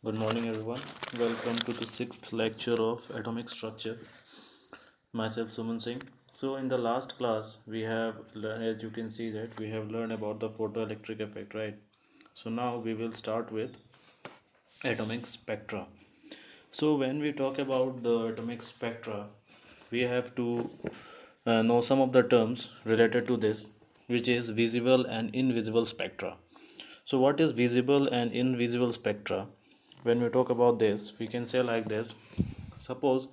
Good morning, everyone. Welcome to the sixth lecture of atomic structure. Myself, Suman Singh. So, in the last class, we have learned, as you can see, that we have learned about the photoelectric effect, right? So, now we will start with atomic spectra. So, when we talk about the atomic spectra, we have to know some of the terms related to this, which is visible and invisible spectra. So, what is visible and invisible spectra? When we talk about this, we can say like this: suppose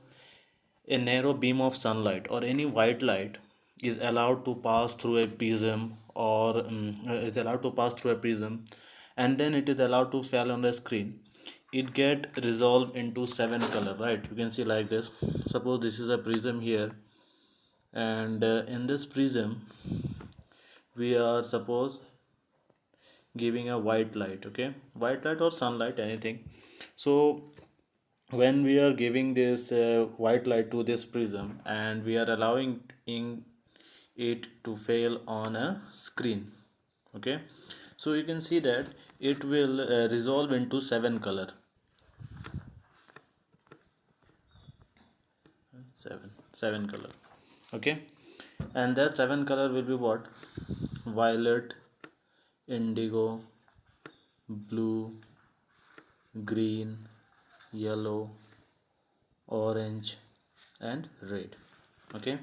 a narrow beam of sunlight or any white light is allowed to pass through a prism or is allowed to pass through a prism, and then it is allowed to fall on the screen. It get resolved into seven color, right? You can see like this. Suppose this is a prism here, and in this prism we are suppose giving a white light, okay, white light or sunlight, anything. So when we are giving this white light to this prism and we are allowing in it to fail on a screen, okay, so you can see that it will resolve into seven color, okay, and that seven color will be what? Violet, indigo, blue, green, yellow, orange, and red, okay.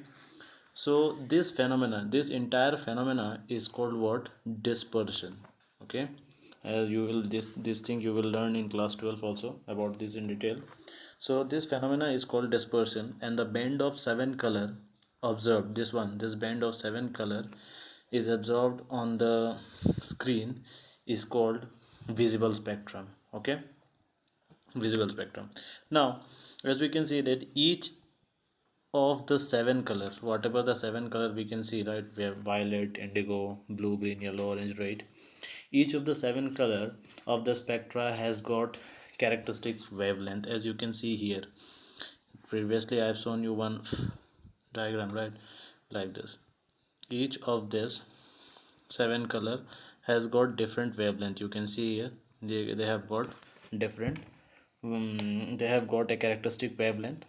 So this entire phenomena is called what? Dispersion, okay. As you will this thing you will learn in class 12 also about this in detail. So this phenomena is called dispersion, and the band of seven color observed, this band of seven color is absorbed on the screen, is called visible spectrum, okay, visible spectrum. Now, as we can see that each of the seven color, whatever the seven color we can see, right, we have violet, indigo, blue, green, yellow, orange, red. Each of the seven color of the spectra has got characteristics wavelength, as you can see here. Previously I have shown you one diagram, right, like this. Each of this seven color has got different wavelength, you can see here. They have got different they have got a characteristic wavelength.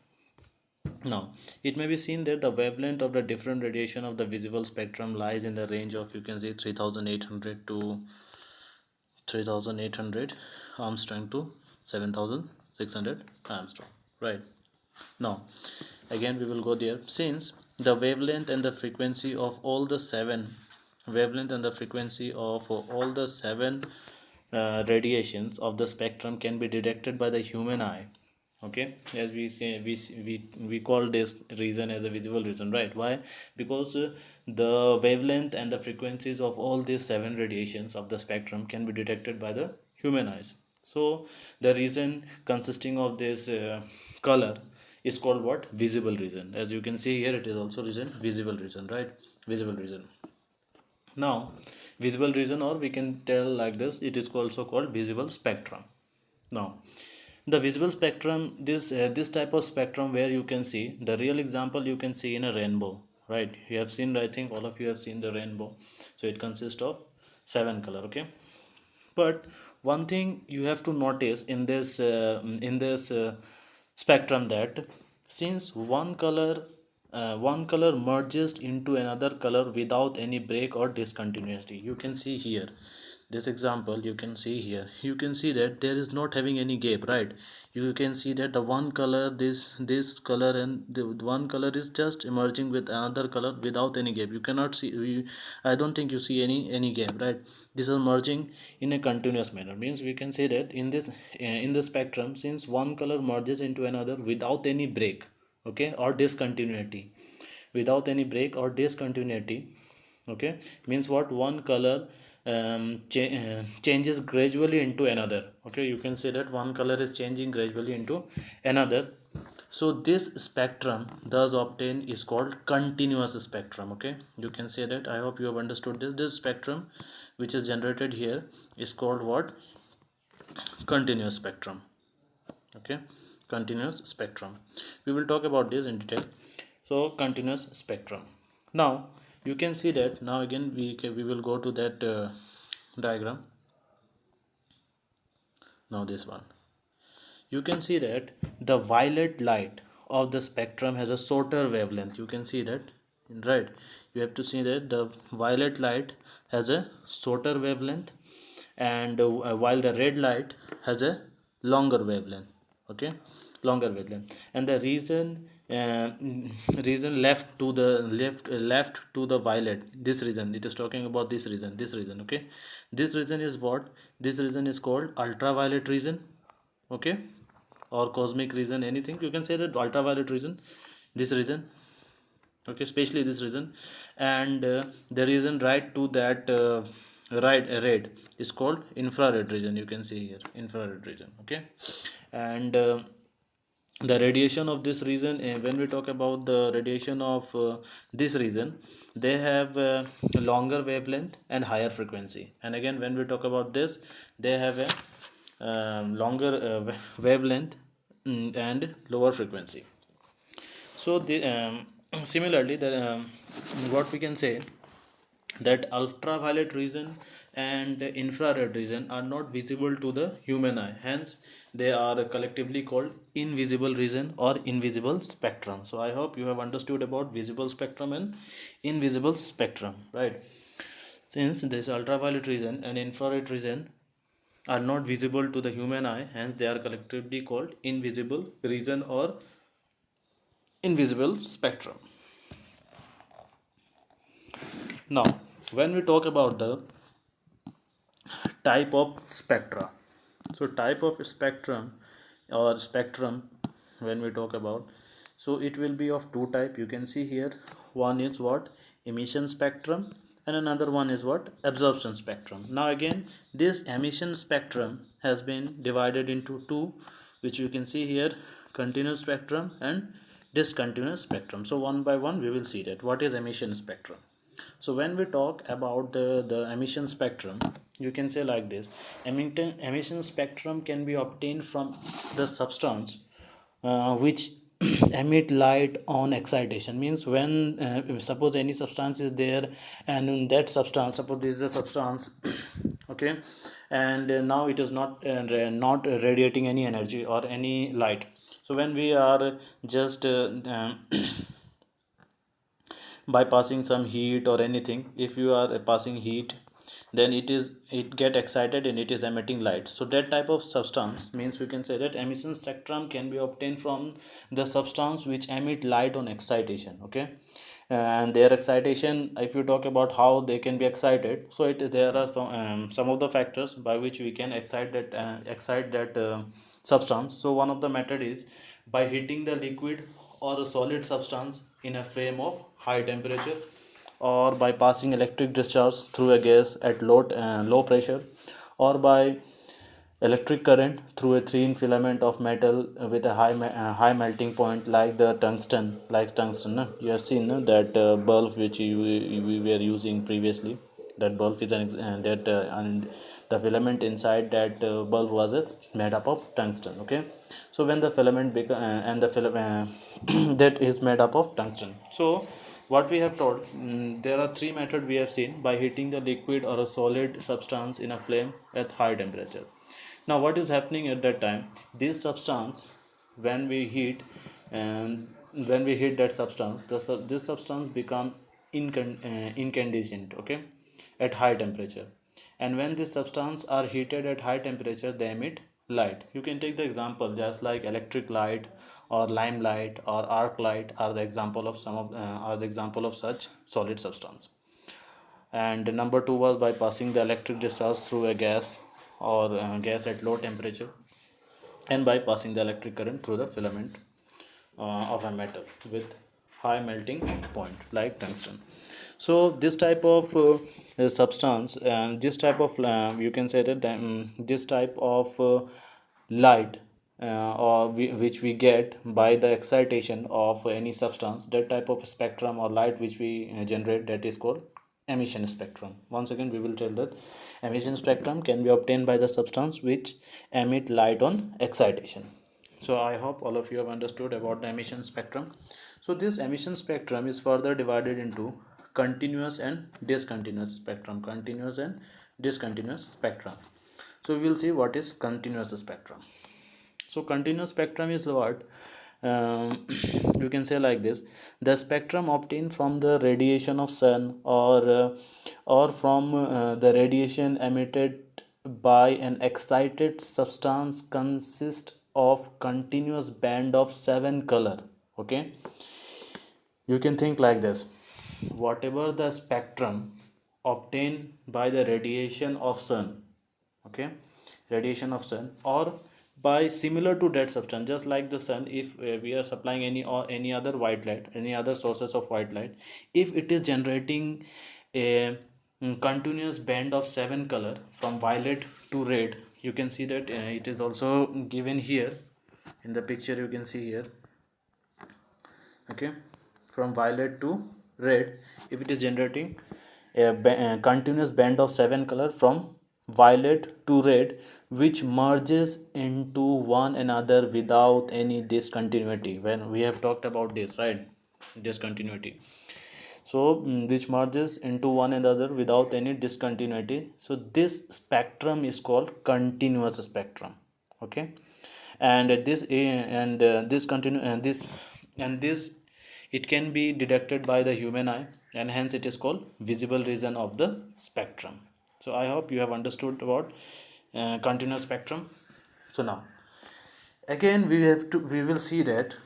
Now, it may be seen that the wavelength of the different radiation of the visible spectrum lies in the range of, you can see, 3800 to 3800 Armstrong to 7600 Armstrong, right? Now, again we will go there. Since the wavelength and the frequency of all the seven wavelength and the frequency of all the seven radiations of the spectrum can be detected by the human eye, okay, as we say, we call this region as a visible region, right? Why? Because the wavelength and the frequencies of all these seven radiations of the spectrum can be detected by the human eyes. So the region consisting of this color is called what? Visible region. As you can see here, it is also region, visible region, right? Visible region. Now, visible region, or we can tell like this, it is also called visible spectrum. Now, the visible spectrum, this type of spectrum where you can see the real example, you can see in a rainbow, right? You have seen, I think all of you have seen the rainbow. So it consists of seven color, okay. But one thing you have to notice in this spectrum, that since one color merges into another color without any break or discontinuity, you can see here this example, you can see here, you can see that there is not having any gap, right? You can see that the one color, this color and the one color is just emerging with another color without any gap. You cannot see I don't think you see any gap, right? This is merging in a continuous manner. Means we can say that in the spectrum, since one color merges into another without any break, okay, or discontinuity, without any break or discontinuity, okay, means what? One color changes gradually into another, okay. You can say that one color is changing gradually into another. So this spectrum thus obtained is called continuous spectrum, okay. You can say that. I hope you have understood this spectrum which is generated here is called what? Continuous spectrum, okay. Continuous spectrum, we will talk about this in detail. So continuous spectrum. Now you can see that. Now again we will go to that diagram. Now this one, you can see that the violet light of the spectrum has a shorter wavelength. You can see that, right? You have to see that the violet light has a shorter wavelength, and while the red light has a longer wavelength. Okay, longer wavelength. And the reason left to the left to the violet, this reason, it is talking about this reason. Okay, this reason is what? This reason is called ultraviolet reason. Okay, or cosmic reason, anything you can say that. Ultraviolet reason, this reason. Okay, especially this reason. And the reason right to that red is called infrared region. You can see here, infrared region. Okay, and the radiation of this region, when we talk about the radiation of this region, they have longer wavelength and higher frequency. And again, when we talk about this, they have a longer wavelength, and lower frequency. So similarly, what we can say, that ultraviolet region and infrared region are not visible to the human eye, hence they are collectively called invisible region or invisible spectrum. So I hope you have understood about visible spectrum and invisible spectrum, right? Since this ultraviolet region and infrared region are not visible to the human eye, hence they are collectively called invisible region or invisible spectrum. Now, when we talk about the type of spectra, so type of spectrum or spectrum, when we talk about, so it will be of two type. You can see here, one is what? Emission spectrum, and another one is what? Absorption spectrum. Now again, this emission spectrum has been divided into two, which you can see here, continuous spectrum and discontinuous spectrum. So one by one we will see that what is emission spectrum. So when we talk about the emission spectrum, you can say like this: emission spectrum can be obtained from the substance which emit light on excitation. Means when suppose any substance is there, and in that substance, suppose this is a substance okay, and now it is not radiating any energy or any light. So when we are just by passing some heat or anything, if you are passing heat, then it get excited and it is emitting light. So that type of substance, means we can say that emission spectrum can be obtained from the substance which emit light on excitation. Okay, and their excitation, if you talk about how they can be excited, so there are some of the factors by which we can excite that substance. So one of the method is by heating the liquid or a solid substance in a frame of high temperature, or by passing electric discharge through a gas at low pressure, or by electric current through a thin filament of metal with a high melting point, like the tungsten. Like tungsten, no? You have seen, no? That bulb which we were using previously. That bulb is and the filament inside that bulb was made up of tungsten. Okay, so when the filament and the filament that is made up of tungsten. So what we have told, there are three methods we have seen: by heating the liquid or a solid substance in a flame at high temperature. Now what is happening at that time? This substance, when we heat, and when we heat that substance, this substance become incandescent. Okay, at high temperature. And when these substances are heated at high temperature, they emit light. You can take the example just like electric light or lime light or arc light are the example of such solid substance. And number two was by passing the electric discharge through a gas or gas at low temperature, and by passing the electric current through the filament of a metal with high melting point, like tungsten. So this type of substance, and this type of you can say that this type of light which we get by the excitation of any substance, that type of spectrum or light which we generate, that is called emission spectrum. Once again we will tell that emission spectrum can be obtained by the substance which emit light on excitation. So I hope all of you have understood about the emission spectrum. So this emission spectrum is further divided into continuous and discontinuous spectrum. Continuous and discontinuous spectrum. So we will see what is continuous spectrum. So continuous spectrum is what, you can say like this: the spectrum obtained from the radiation of sun, or from the radiation emitted by an excited substance, consists of continuous band of 7 color. Okay, you can think like this: whatever the spectrum obtained by the radiation of sun, okay, radiation of sun, or by similar to that substance, just like the sun, if we are supplying any or any other white light, any other sources of white light, if it is generating a continuous band of 7 color from violet to red, you can see that it is also given here in the picture, you can see here, okay, from violet to red, if it is generating a continuous band of 7 color from violet to red, which merges into one another without any discontinuity. When we have talked about this, right, discontinuity, so which merges into one another without any discontinuity, so this spectrum is called continuous spectrum. Okay, and this continue and this it can be detected by the human eye, and hence it is called visible region of the spectrum. So I hope you have understood about continuous spectrum. So now again we will see that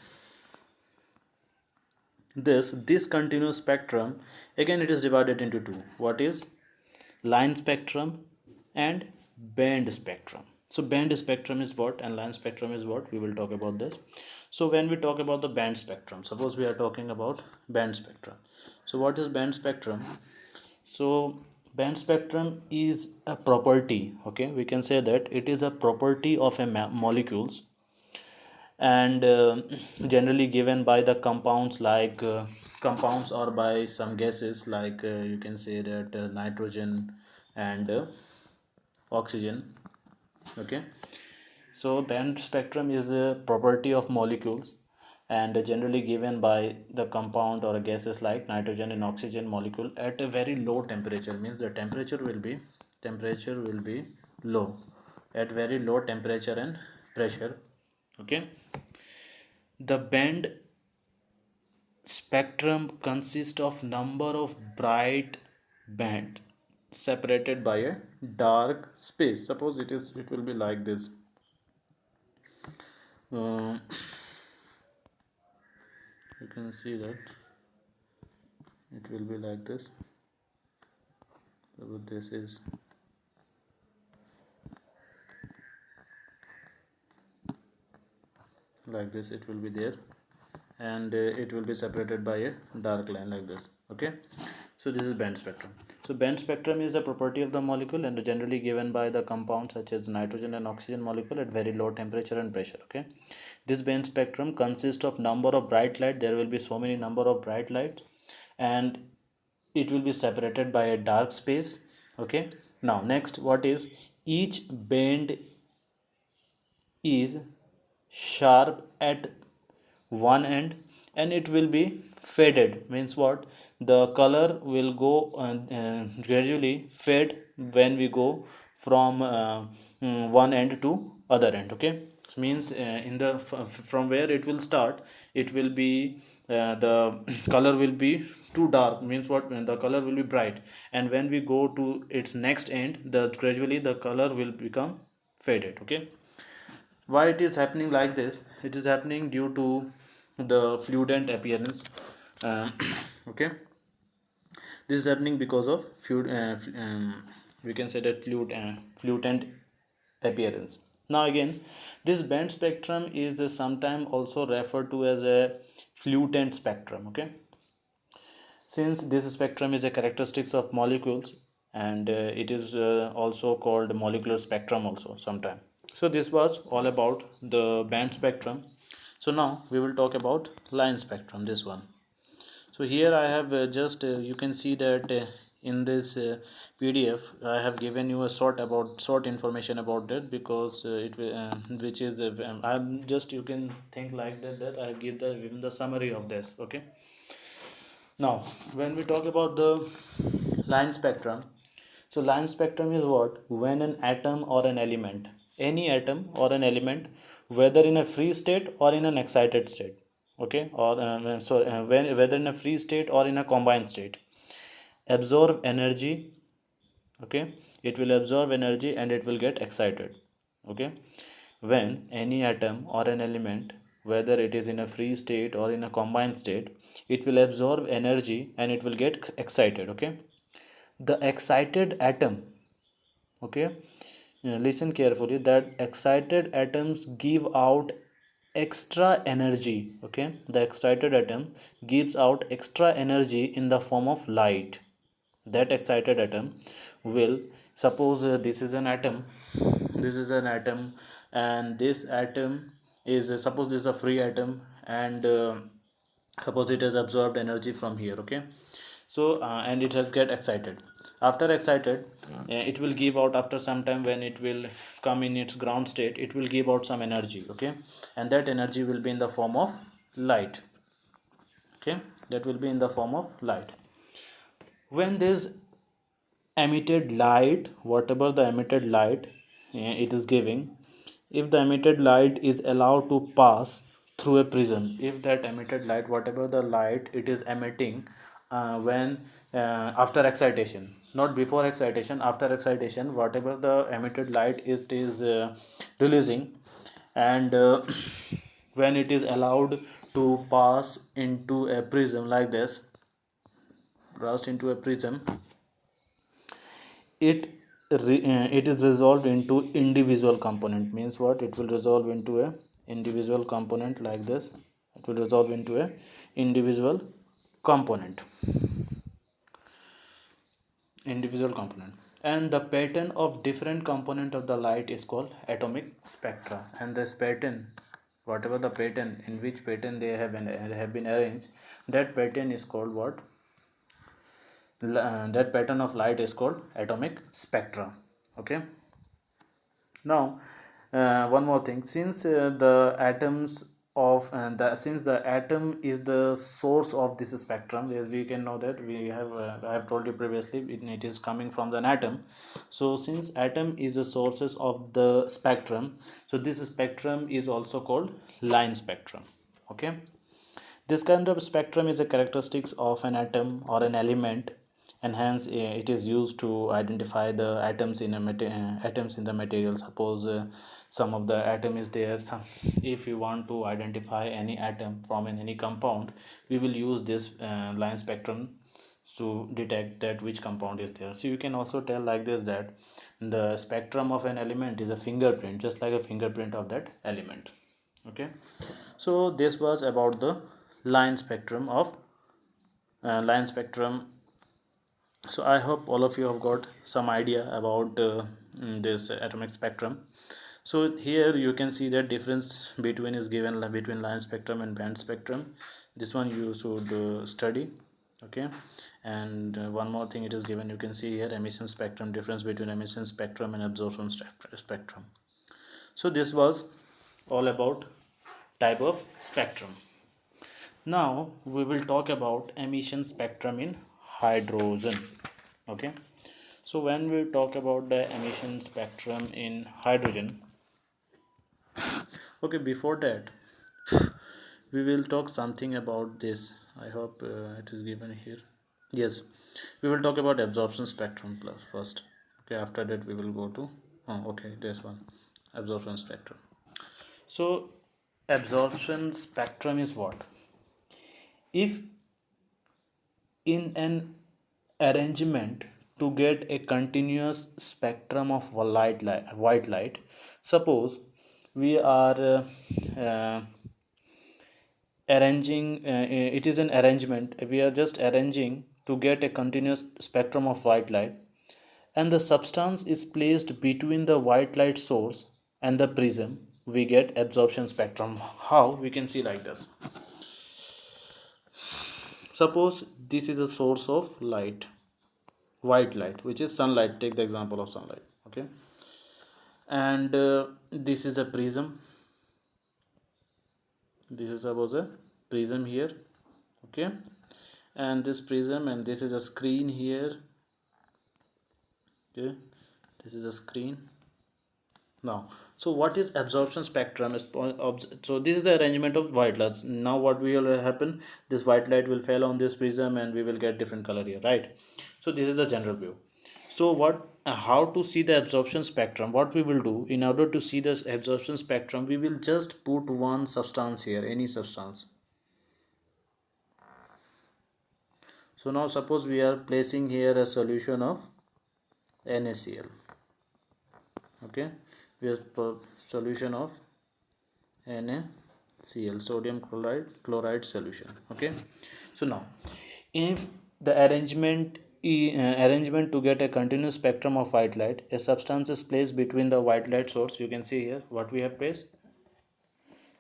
this continuous spectrum, again it is divided into two. What is line spectrum and band spectrum? So band spectrum is what and line spectrum is what, we will talk about this. So when we talk about the band spectrum, suppose we are talking about band spectrum. So what is band spectrum? So band spectrum is a property, okay, we can say that it is a property of a molecules, and generally given by the compounds, like compounds or by some gases, like you can say that nitrogen and oxygen. Okay, so band spectrum is a property of molecules, and generally given by the compound or gases like nitrogen and oxygen molecule at a very low temperature, means the temperature will be low, at very low temperature and pressure. Okay, the band spectrum consists of number of bright band separated by a dark space. Suppose it will be like this. uh, you can see that it will be like this. So this is like this, it will be there, and it will be separated by a dark line like this. Okay, so this is band spectrum. So band spectrum is a property of the molecule and generally given by the compounds such as nitrogen and oxygen molecule at very low temperature and pressure. Okay, this band spectrum consists of number of bright light, there will be so many number of bright light, and it will be separated by a dark space. Okay, now next, what is each band is sharp at one end, and it will be faded, means what, the color will go gradually fade when we go from one end to other end. Okay, means in the from where it will start, it will be the color will be too dark, means what, when the color will be bright, and when we go to its next end, the gradually the color will become faded. Okay, why it is happening like this? It is happening due to the fluorescent appearance. uh, okay, this is happening because of we can say that fluorescent appearance. Now again, this band spectrum is sometimes also referred to as a fluorescent spectrum. Okay, since this spectrum is a characteristics of molecules, and it is also called molecular spectrum also sometime. So this was all about the band spectrum. So now we will talk about line spectrum, this one. So here I have just you can see that in this PDF I have given you a short information about that, because it will which is I'm just, you can think like that I give the given the summary of this. Okay, now when we talk about the line spectrum, so line spectrum is what, when an atom or an element any atom or an element, whether in a free state or in an excited state, okay, or whether in a free state or in a combined state, absorb energy, okay, it will absorb energy and it will get excited, okay. When any atom or an element, whether it is in a free state or in a combined state, it will absorb energy and it will get excited, okay. The excited atom, okay, listen carefully, that excited atoms give out extra energy, okay. The excited atom gives out extra energy in the form of light. That excited atom will, suppose this is an atom, this is an atom, and this atom is suppose this is a free atom, and suppose it has absorbed energy from here, okay. So and it has get excited. After excited, it will give out, after some time when it will come in its ground state, it will give out some energy, okay, and that energy will be in the form of light, okay. That will be in the form of light. When this emitted light, whatever the emitted light it is giving, if the emitted light is allowed to pass through a prism, if that emitted light, whatever the light it is emitting, when after excitation, not before excitation, after excitation, whatever the emitted light it is releasing, and when it is allowed to pass into a prism like this, pass into a prism, it it is resolved into individual component. Means what? It will resolve into a individual component like this. It will resolve into a individual component, and the pattern of different component of the light is called atomic spectra. And this pattern, whatever the pattern, in which pattern they have been arranged, that pattern is called what? That pattern of light is called atomic spectra, okay. Now one more thing, since the atoms of since the atom is the source of this spectrum, as we can know that we have I have told you previously, it is coming from an atom. So since atom is the sources of the spectrum, so this spectrum is also called line spectrum, okay. This kind of spectrum is a characteristics of an atom or an element, and hence it is used to identify the atoms in atoms in the material. Suppose some of the atom is there, some, if you want to identify any atom from any compound, we will use this line spectrum to detect that which compound is there. So you can also tell like this, that the spectrum of an element is a fingerprint, just like a fingerprint of that element, okay. So this was about the line spectrum of line spectrum. So I hope all of you have got some idea about this atomic spectrum. So here you can see that difference between is given between line spectrum and band spectrum. This one you should study, okay. And one more thing, it is given, you can see here, emission spectrum, difference between emission spectrum and absorption spectrum. So this was all about type of spectrum. Now we will talk about emission spectrum in hydrogen, okay. So when we talk about the emission spectrum in hydrogen, okay, before that we will talk something about this. I hope it is given here. Yes, we will talk about absorption spectrum plus first, okay. After that we will go to okay, this one, absorption spectrum. So absorption spectrum is what? If in an arrangement to get a continuous spectrum of white light, suppose we are arranging it is an arrangement, we are just arranging to get a continuous spectrum of white light, and the substance is placed between the white light source and the prism, we get absorption spectrum. How? We can see like this. Suppose this is a source of light, white light, which is sunlight. Take the example of sunlight, okay. And this is a prism, this is suppose a prism here, okay. And this prism, and this is a screen here, okay. This is a screen. Now So what is absorption spectrum? So this is the arrangement of white lights. Now what will happen? This white light will fall on this prism and we will get different color here, right? So this is the general view. So how to see the absorption spectrum? What we will do, in order to see this absorption spectrum, we will just put one substance here, any substance. So now suppose we are placing here a solution of NaCl. Okay, we have solution of NaCl, sodium chloride solution. Okay, so now if the arrangement to get a continuous spectrum of white light, a substance is placed between the white light source. You can see here what we have placed,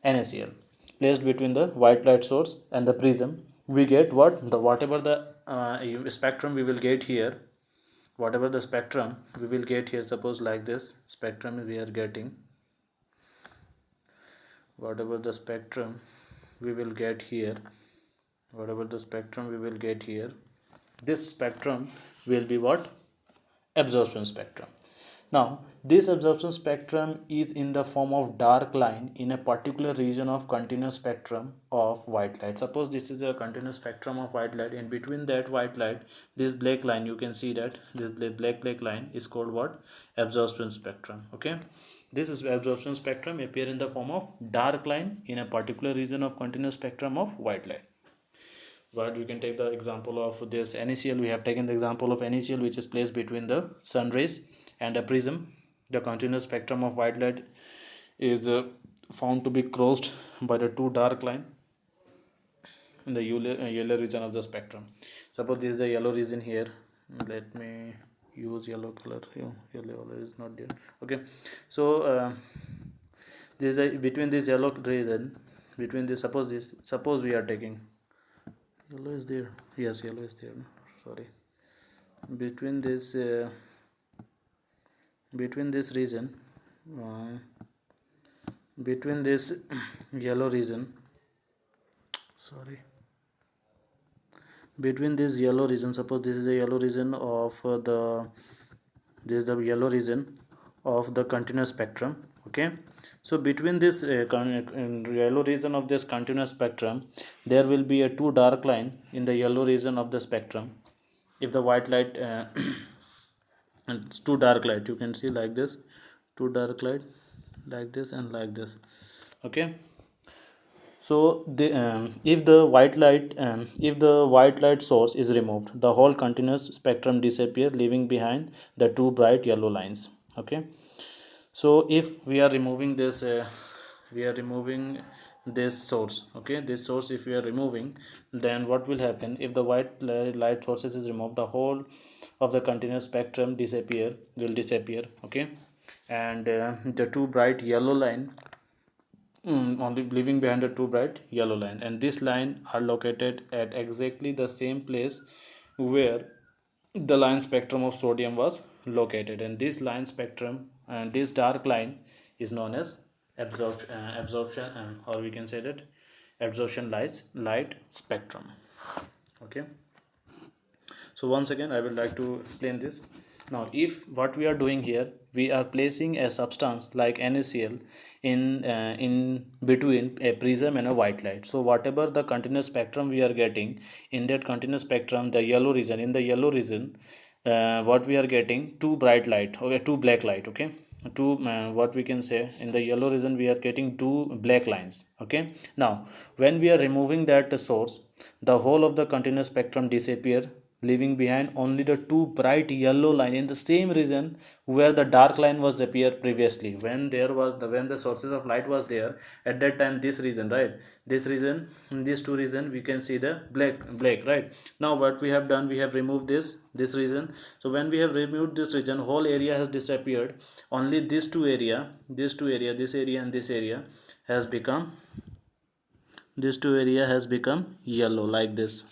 NaCl placed between the white light source and the prism. We get whatever the spectrum we will get here, whatever the spectrum we will get here. Suppose like this spectrum we are getting, whatever the spectrum we will get here, whatever the spectrum we will get here, this spectrum will be what? Absorption spectrum. Now this absorption spectrum is in the form of dark line in a particular region of continuous spectrum of white light. Suppose this is a continuous spectrum of white light. In between that white light, this black line, you can see that this black line is called what? Absorption spectrum. Okay, this is absorption spectrum appear in the form of dark line in a particular region of continuous spectrum of white light. But you can take the example of this NaCl. We have taken the example of NaCl, which is placed between the sun rays and a prism. The continuous spectrum of white light is found to be crossed by the two dark line in the yellow region of the spectrum. Suppose this is a yellow region here. Let me use yellow color. Yellow is not there. Okay, so this is a, between this yellow region, between this, suppose we are taking yellow is there. Yes, yellow is there. Sorry. Between this region, between this yellow region. Sorry. Between this yellow region, suppose this is a yellow region of this is the yellow region of the continuous spectrum. Okay, so between this yellow region of this continuous spectrum, there will be a two dark line in the yellow region of the spectrum. If the white light and two dark light, you can see like this, two dark light like this and like this. Okay, so if the white light source is removed, the whole continuous spectrum disappear, leaving behind the two bright yellow lines. Okay, so if we are removing this source. Okay, this source if we are removing, then what will happen? If the white light sources is removed, the whole of the continuous spectrum will disappear. Okay, and the two bright yellow line only leaving behind the two bright yellow line, and this line are located at exactly the same place where the line spectrum of sodium was located. And this line spectrum and this dark line is known as absorption, or we can say that absorption light spectrum. Okay, so once again I would like to explain this. Now if what we are doing here, we are placing a substance like NaCl in between a prism and a white light. So whatever the continuous spectrum we are getting, in that continuous spectrum, the yellow region, in the yellow region, what we are getting, two bright light, okay, two black light. Okay, two what we can say, in the yellow region we are getting two black lines. Okay, now when we are removing that source, the whole of the continuous spectrum disappear, leaving behind only the two bright yellow line in the same region where the dark line was appear previously, when the sources of light was there at that time. This region, right, this region, in these two region we can see the black, right. Now what we have done, we have removed this region. So when we have removed this region, whole area has disappeared. Only this area and this area has become, these two area has become yellow, like this.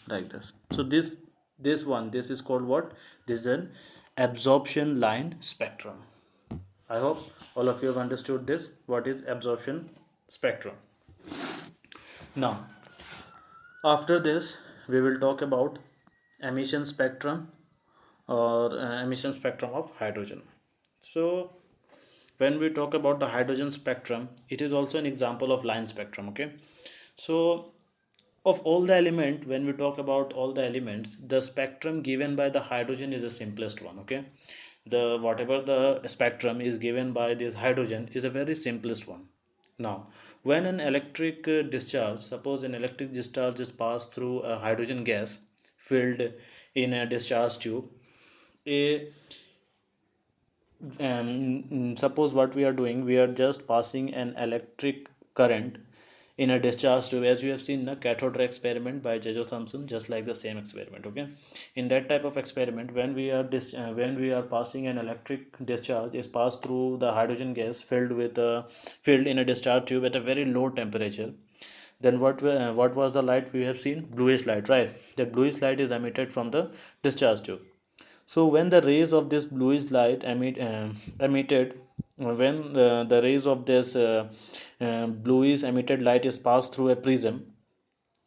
So this is called what? This is an absorption line spectrum. I hope all of you have understood this, what is absorption spectrum. Now after this we will talk about emission spectrum, or emission spectrum of hydrogen. So when we talk about the hydrogen spectrum, it is also an example of line spectrum. Okay, so of all the element, when we talk about all the elements, the spectrum given by the hydrogen is the simplest one. Okay, the whatever the spectrum is given by this hydrogen is a very simplest one. Now when an electric discharge, suppose an electric discharge is passed through a hydrogen gas filled in a discharge tube, a suppose what we are doing, we are just passing an electric current in a discharge tube, as you have seen the cathode ray experiment by Jejo Thompson, just like the same experiment. Okay, in that type of experiment, when we are when we are passing an electric discharge is passed through the hydrogen gas filled in a discharge tube at a very low temperature, then what was the light we have seen? Bluish light, right? That bluish light is emitted from the discharge tube. So when the rays of this bluish light emitted, when the rays of this bluish emitted light is passed through a prism,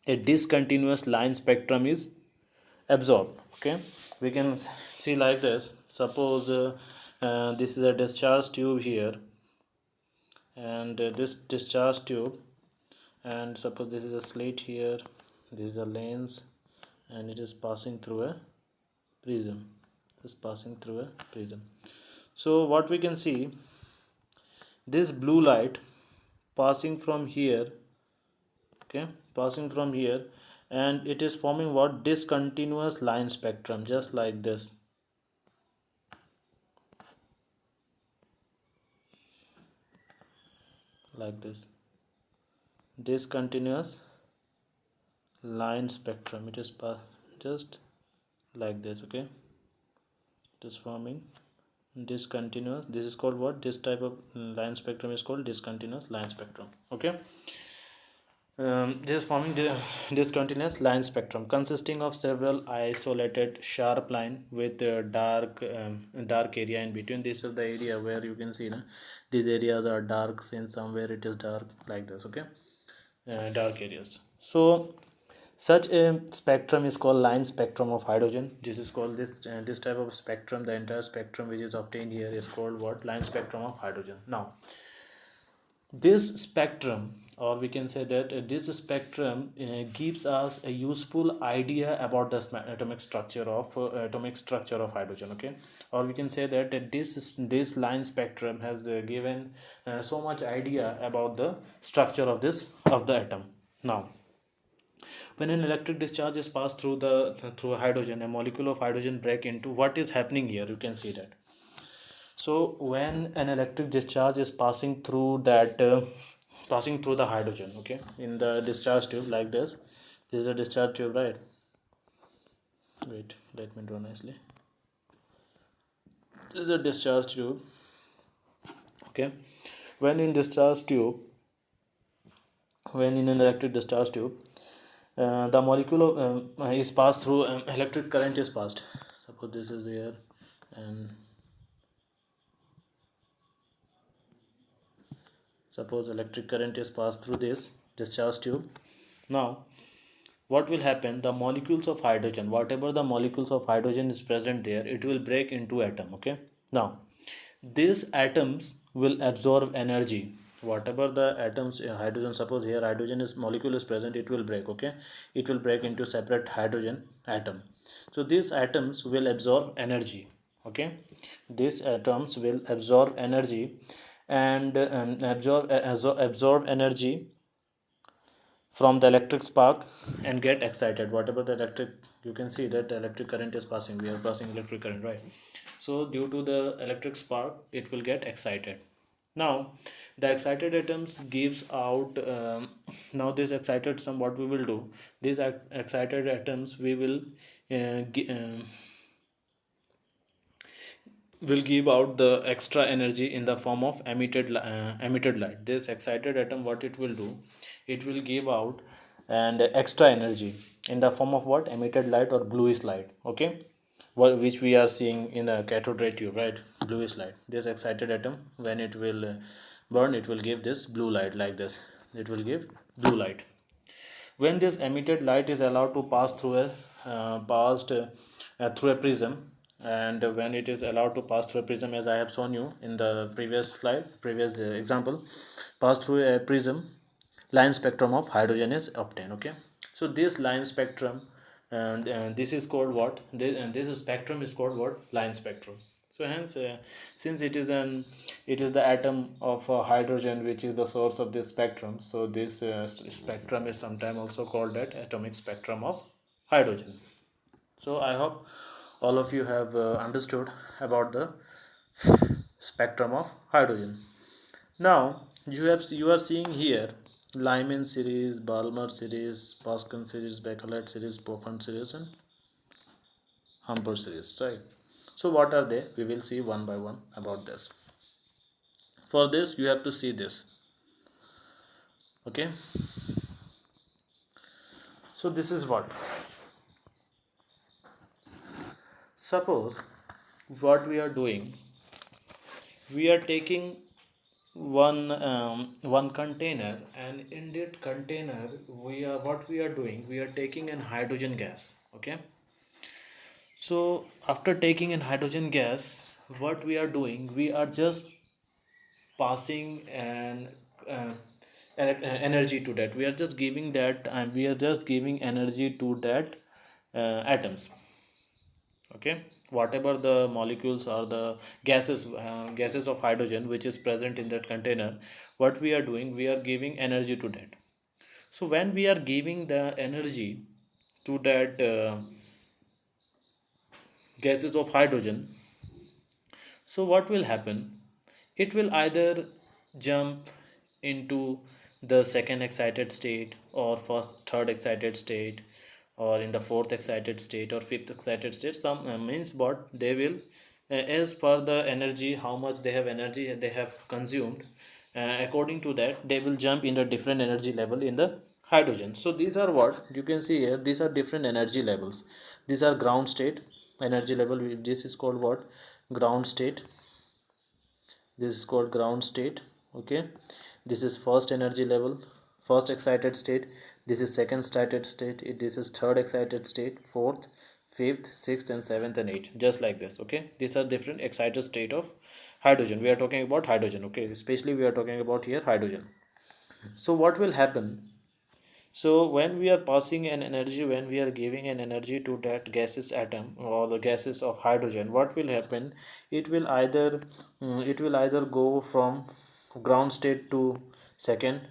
a discontinuous line spectrum is absorbed. Okay, we can see like this. Suppose this is a discharge tube here, and this discharge tube, and suppose this is a slit here, this is a lens, and it is passing through a prism. Is passing through a prism. So what we can see, this blue light passing from here, okay, passing from here, and it is forming what? Discontinuous line spectrum, just like this. Like this. Discontinuous line spectrum. It is just like this. Okay, it is forming discontinuous. This is called what? This type of line spectrum is called discontinuous line spectrum. Okay, this is forming the discontinuous line spectrum consisting of several isolated sharp line with dark area in between. This is the area where you can see these areas are dark, since somewhere it is dark, like this. Okay, dark areas. So such a spectrum is called line spectrum of hydrogen. This is called this type of spectrum, the entire spectrum which is obtained here is called what? Line spectrum of hydrogen. Now this spectrum, or we can say that this spectrum gives us a useful idea about the atomic structure of hydrogen. Okay, or we can say that this line spectrum has given so much idea about the structure of the atom. Now when an electric discharge is passed through a hydrogen, a molecule of hydrogen break into, what is happening here? You can see that. So when an electric discharge is passing through passing through the hydrogen, okay, in the discharge tube, like this is a discharge tube, right? Wait, let me draw nicely. This is a discharge tube. Okay, when in an electric discharge tube, the molecule is passed through, electric current is passed. Suppose this is here, and suppose electric current is passed through this discharge tube. Now what will happen? The molecules of hydrogen, whatever the molecules of hydrogen is present there, it will break into atom. Okay, now these atoms will absorb energy. Whatever the atoms, hydrogen, suppose here hydrogen is molecule is present, it will break. Okay, it will break into separate hydrogen atom. So these atoms will absorb energy. Okay, these atoms will absorb energy, and absorb energy from the electric spark and get excited. Whatever the electric, you can see that the electric current is passing, we are passing electric current, right? So due to the electric spark, it will get excited. Now the excited atoms gives out, now this excited some, what we will do, these excited atoms we will give out the extra energy in the form of emitted light. This excited atom, what it will do, it will give out and extra energy in the form of what? Emitted light or bluish light. Okay, which we are seeing in the cathode ray tube, right? Bluish light. This excited atom, when it will burn, it will give this blue light, like this. It will give blue light. When this emitted light is allowed to pass through a through a prism, and when it is allowed to pass through a prism, as I have shown you in the previous example, pass through a prism, line spectrum of hydrogen is obtained. Okay, so this line spectrum, and this is called what, this spectrum is called what, line spectrum. So hence, since it is the atom of hydrogen which is the source of this spectrum, so this spectrum is sometimes also called that atomic spectrum of hydrogen. So I hope all of you have understood about the spectrum of hydrogen. Now you are seeing here Lyman series, Balmer series, Pascal series, Bakelite series, Poffin series, and Humber series. Right. So what are they? We will see one by one about this. For this, you have to see this. Okay. So this is what. Suppose what we are doing, we are taking one container, and in that container we are doing, we are taking an hydrogen gas. Okay, so after taking in hydrogen gas, what we are doing, we are just passing an uh, energy to that, we are just giving that, and we are just giving energy to that atoms. Okay, whatever the molecules or the gases of hydrogen which is present in that container, what we are doing, we are giving energy to that. So when we are giving the energy to that gases of hydrogen, so what will happen, it will either jump into the second excited state, or first third excited state, or in the fourth excited state, or fifth excited state. Some means what they will, as per the energy, how much they have energy they have consumed, according to that they will jump in the different energy level in the hydrogen. So these are what you can see here, these are different energy levels. These are ground state energy level, this is called what, ground state. This is called ground state. Okay, this is first energy level, first excited state. This is second excited state, this is third excited state, fourth, fifth, sixth, and seventh, and eighth, just like this. Okay, these are different excited state of hydrogen. We are talking about hydrogen. Okay, especially we are talking about here hydrogen. So what will happen, so when we are passing an energy, when we are giving an energy to that gaseous atom or the gases of hydrogen, what will happen? It will either it will either go from ground state to second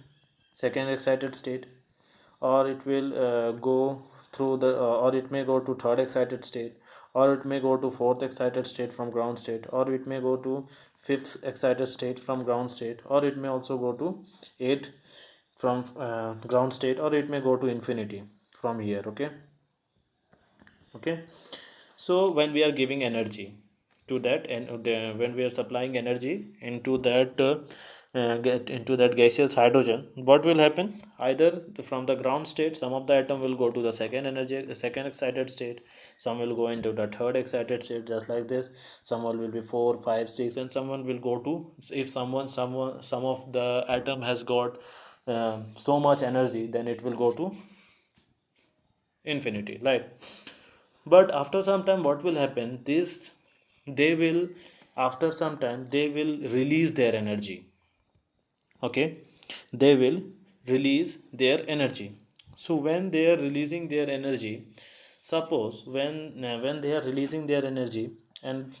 second excited state, or it will go through the or it may go to third excited state, or it may go to fourth excited state from ground state, or it may go to fifth excited state from ground state, or it may also go to eighth from ground state, or it may go to infinity from here. Okay, okay. So when we are giving energy to that, and when we are supplying energy into that get into that gaseous hydrogen, what will happen, either from the ground state some of the atom will go to the second excited state, some will go into the third excited state, just like this. Someone will be 4, 5, 6, and someone will go to, if some of the atom has got so much energy, then it will go to infinity, right? But after some time what will happen, this they will, after some time they will release their energy. Okay, they will release their energy. So when they are releasing their energy, suppose when they are releasing their energy, and